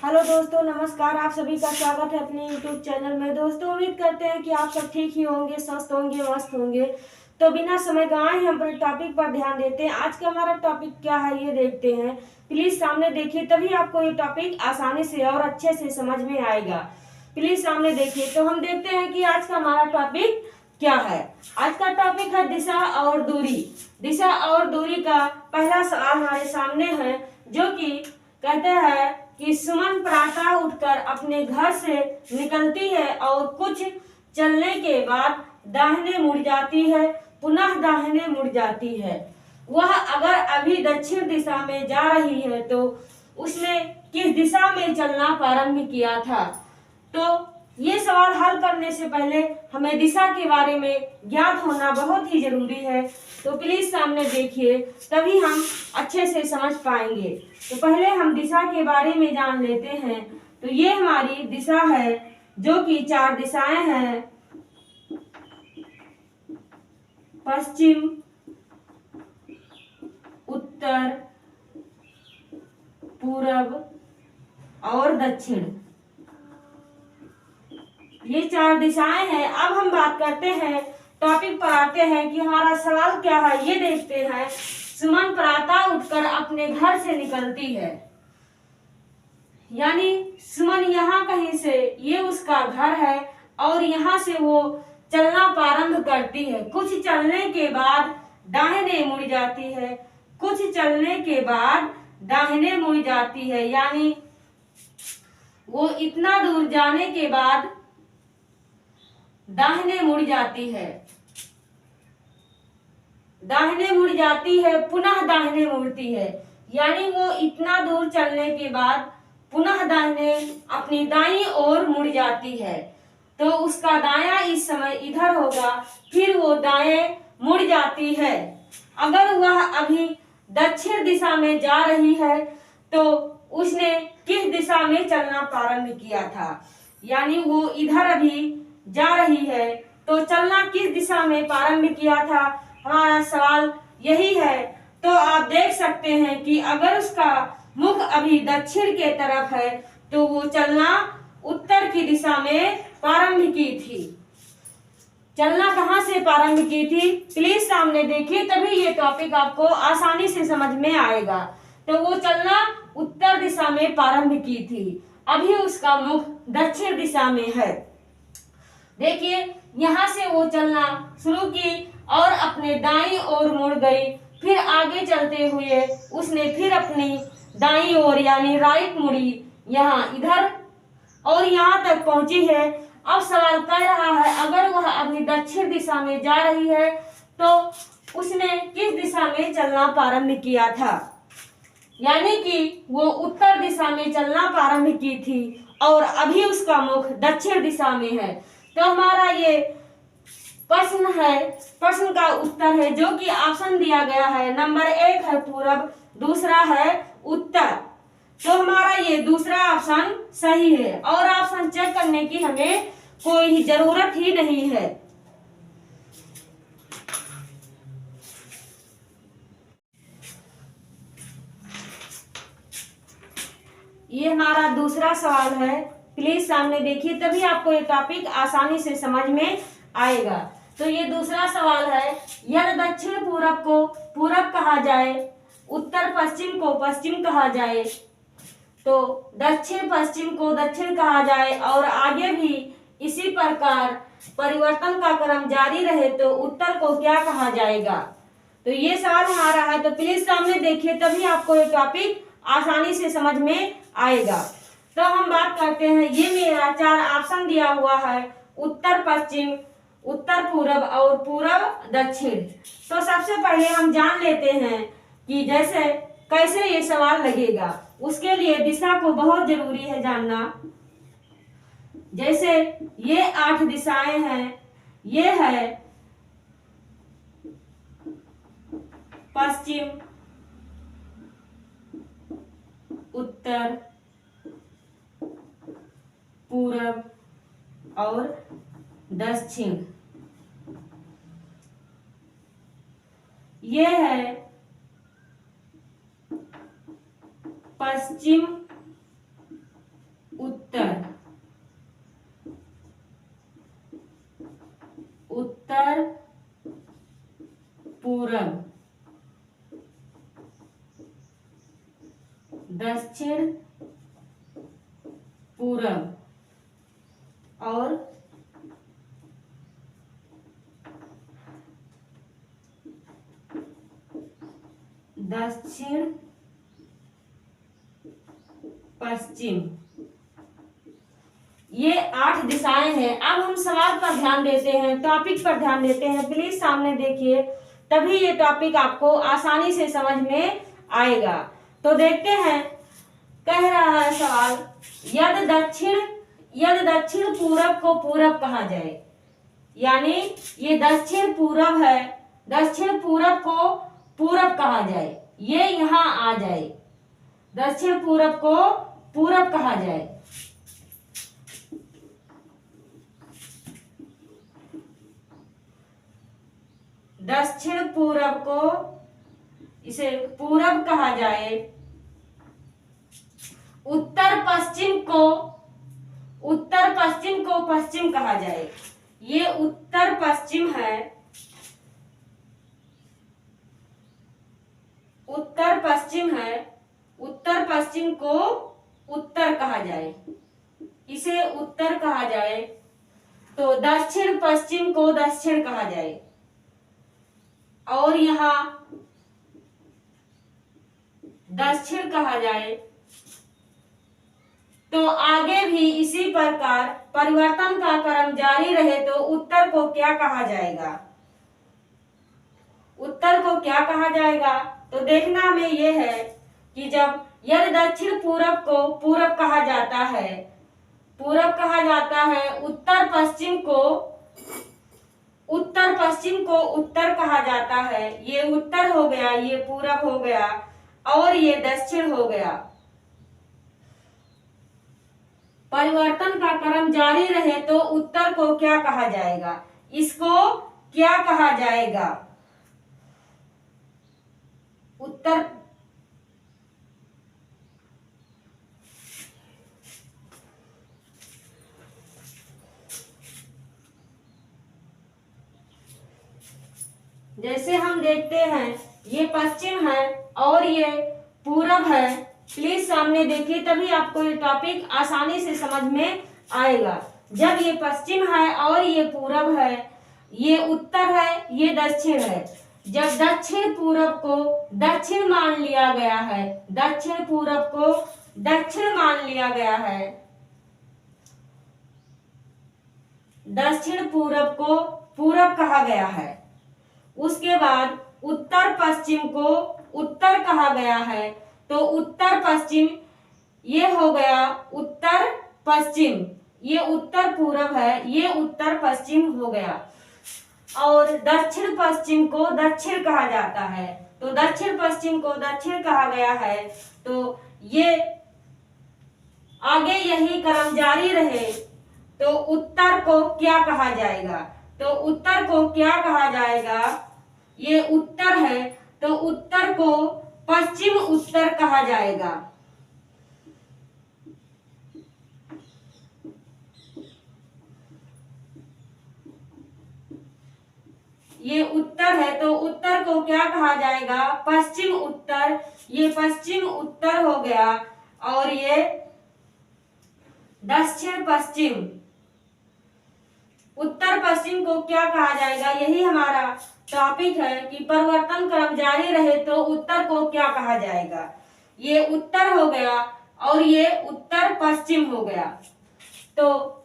Hello दोस्तों, नमस्कार। आप सभी का स्वागत है अपने यूट्यूब चैनल में। दोस्तों, उम्मीद करते हैं कि आप सब ठीक ही होंगे, स्वस्थ होंगे, मस्त होंगे। तो बिना समय गंवाए हम अपने टॉपिक पर ध्यान देते हैं। आज का हमारा टॉपिक क्या है ये देखते हैं। प्लीज सामने देखिए, तभी आपको ये टॉपिक आसानी से और अच्छे से समझ में आएगा। प्लीज सामने देखिए। तो हम देखते हैं कि आज का हमारा टॉपिक क्या है। आज का टॉपिक है दिशा और दूरी। दिशा और दूरी का पहला सवाल हमारे सामने है, जो कि कहते हैं कि सुमन प्रातः उठकर अपने घर से निकलती है और कुछ चलने के बाद दाहिने मुड़ जाती है, पुनः दाहिने मुड़ जाती है। वह अगर अभी दक्षिण दिशा में जा रही है तो उसने किस दिशा में चलना प्रारंभ किया था। तो ये सवाल हल करने से पहले हमें दिशा के बारे में ज्ञात होना बहुत ही जरूरी है। तो प्लीज सामने देखिए, तभी हम अच्छे से समझ पाएंगे। तो पहले हम दिशा के बारे में जान लेते हैं। तो ये हमारी दिशा है, जो कि चार दिशाएं हैं: पश्चिम, उत्तर, पूरब और दक्षिण। ये चार दिशाएं हैं। अब हम बात करते हैं, टॉपिक पर आते हैं कि हमारा सवाल क्या है ये देखते हैं। सुमन प्रातः उठकर अपने घर से निकलती है, यानी सुमन यहाँ कहीं से, ये उसका घर है और यहाँ से वो चलना प्रारंभ करती है। कुछ चलने के बाद दाहिने मुड़ जाती है, कुछ चलने के बाद दाहिने मुड़ जाती है, यानी वो इतना दूर जाने के बाद दाहिने मुड़ जाती है, दाहिने मुड़ जाती है, पुनः दाहिने मुड़ती है। यानी वो इतना दूर चलने के बाद पुनः दाहिने अपनी दाईं ओर मुड़ जाती है। तो उसका दायां इस समय इधर होगा, फिर वो दाएं मुड़ जाती है। अगर वह अभी दक्षिण दिशा में जा रही है तो उसने किस दिशा में चलना प्रारंभ किया था। यानी वो इधर अभी जा रही है तो चलना किस दिशा में प्रारंभ किया था, हमारा सवाल यही है। तो आप देख सकते हैं कि अगर उसका मुख अभी दक्षिण के तरफ है तो वो चलना उत्तर की दिशा में प्रारंभ की थी। चलना कहां से प्रारंभ की थी, प्लीज सामने देखिए, तभी ये टॉपिक आपको आसानी से समझ में आएगा। तो वो चलना उत्तर दिशा में प्रारंभ की थी, अभी उसका मुख दक्षिण दिशा में है। देखिए, यहाँ से वो चलना शुरू की और अपने दाईं ओर मुड़ गई। फिर आगे चलते हुए उसने फिर अपनी दाईं ओर यानी राइट मुड़ी, यहाँ इधर, और यहाँ तक पहुंची है। अब सवाल कह रहा है, अगर वह अपनी दक्षिण दिशा में जा रही है तो उसने किस दिशा में चलना प्रारंभ किया था। यानी कि वो उत्तर दिशा में चलना प्रारंभ की थी और अभी उसका मुख दक्षिण दिशा में है। तो हमारा ये प्रश्न है, प्रश्न का उत्तर है, जो कि ऑप्शन दिया गया है। नंबर 1 है पूरब, दूसरा है उत्तर। तो हमारा ये दूसरा ऑप्शन सही है और ऑप्शन चेक करने की हमें कोई जरूरत ही नहीं है। ये हमारा दूसरा सवाल है, प्लीज सामने देखिए, तभी आपको ये टॉपिक आसानी से समझ में आएगा। तो ये दूसरा सवाल है, यदि दक्षिण पूरब को पूरब कहा जाए, उत्तर पश्चिम को पश्चिम कहा जाए, तो दक्षिण पश्चिम को दक्षिण कहा जाए और आगे भी इसी प्रकार परिवर्तन का क्रम जारी रहे तो उत्तर को क्या कहा जाएगा। तो ये सवाल हमारा है। तो प्लीज सामने देखिए, तभी आपको ये टॉपिक आसानी से समझ में आएगा। तो हम बात करते हैं, ये मेरा 4 ऑप्शन दिया हुआ है: उत्तर पश्चिम, उत्तर पूरब और पूरब दक्षिण। तो सबसे पहले हम जान लेते हैं कि जैसे कैसे ये सवाल लगेगा। उसके लिए दिशा को बहुत जरूरी है जानना। जैसे ये 8 दिशाएं हैं, ये है पश्चिम, उत्तर, पूरब और दक्षिण। ये है पश्चिम, दक्षिण पूरब और दक्षिण पश्चिम, ये 8 दिशाएं हैं। अब हम सवाल पर ध्यान देते हैं, टॉपिक पर ध्यान देते हैं। प्लीज सामने देखिए, तभी ये टॉपिक आपको आसानी से समझ में आएगा। तो देखते हैं, कह रहा है सवाल, यदि दक्षिण पूरब को पूरब कहा जाए, यानी ये दक्षिण पूरब है, दक्षिण पूरब को पूरब कहा जाए, ये यहाँ आ जाए, दक्षिण पूरब को पूरब कहा जाए। दक्षिण पूरब को इसे पूरब कहा जाए, उत्तर पश्चिम को पश्चिम कहा जाए। ये उत्तर पश्चिम है, उत्तर पश्चिम को उत्तर कहा जाए, इसे उत्तर कहा जाए। तो दक्षिण पश्चिम को दक्षिण कहा जाए, और यहाँ दक्षिण कहा जाए। तो आगे भी इसी प्रकार परिवर्तन का क्रम जारी रहे तो उत्तर को क्या कहा जाएगा? उत्तर को क्या कहा जाएगा? तो देखना में ये है कि जब यदि दक्षिण पूरब को पूरब कहा जाता है, उत्तर पश्चिम को उत्तर कहा जाता है। ये उत्तर हो गया, ये पूरब हो गया, और ये दक्षिण हो गया। परिवर्तन का क्रम जारी रहे तो उत्तर को क्या कहा जाएगा? इसको क्या कहा जाएगा? उत्तर जैसे हम देखते हैं, ये पश्चिम है और ये पूरब है। प्लीज सामने देखिए, तभी आपको ये टॉपिक आसानी से समझ में आएगा। जब ये पश्चिम है और ये पूरब है, ये उत्तर है, ये दक्षिण है। जब दक्षिण पूरब को दक्षिण मान लिया गया है, दक्षिण पूरब को दक्षिण मान लिया गया है, दक्षिण पूरब को पूरब कहा गया है। उसके बाद उत्तर पश्चिम को उत्तर कहा गया है, तो उत्तर पश्चिम ये हो गया उत्तर पश्चिम, ये उत्तर पूरब है, ये उत्तर पश्चिम हो गया। और दक्षिण पश्चिम को दक्षिण कहा जाता है, तो दक्षिण पश्चिम को दक्षिण कहा गया है। तो ये आगे यही क्रम जारी रहे तो उत्तर को क्या कहा जाएगा? तो उत्तर को क्या कहा जाएगा? ये उत्तर है, तो उत्तर को पश्चिम उत्तर कहा जाएगा। ये उत्तर है, तो उत्तर को क्या कहा जाएगा? पश्चिम उत्तर। ये पश्चिम उत्तर हो गया, और ये दक्षिण पश्चिम। उत्तर पश्चिम को क्या कहा जाएगा? यही हमारा टॉपिक है कि परिवर्तन क्रम जारी रहे तो उत्तर को क्या कहा जाएगा। ये उत्तर हो गया और ये उत्तर पश्चिम हो गया। तो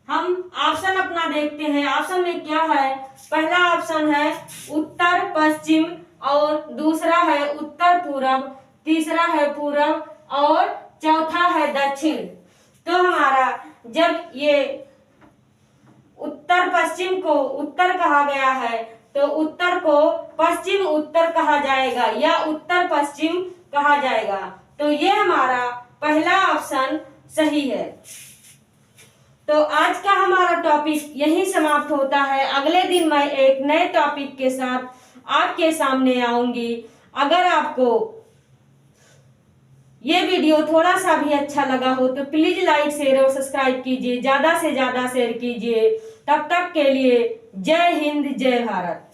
हम ऑप्शन अपना देखते हैं। ऑप्शन में क्या है? पहला ऑप्शन है उत्तर पश्चिम, और दूसरा है उत्तर पूरब, तीसरा है पूरब, और चौथा है दक्षिण। तो हमारा जब ये उत्तर पश्चिम को उत्तर कहा गया है, तो उत्तर को पश्चिम उत्तर कहा जाएगा या उत्तर पश्चिम कहा जाएगा। तो ये हमारा पहला ऑप्शन सही है। तो आज का हमारा टॉपिक यही समाप्त होता है। अगले दिन मैं एक नए टॉपिक के साथ आपके सामने आऊंगी। अगर आपको ये वीडियो थोड़ा सा भी अच्छा लगा हो तो प्लीज लाइक, शेयर और सब्सक्राइब कीजिए, ज्यादा से ज्यादा शेयर कीजिए। तब तक के लिए जय हिंद, जय भारत।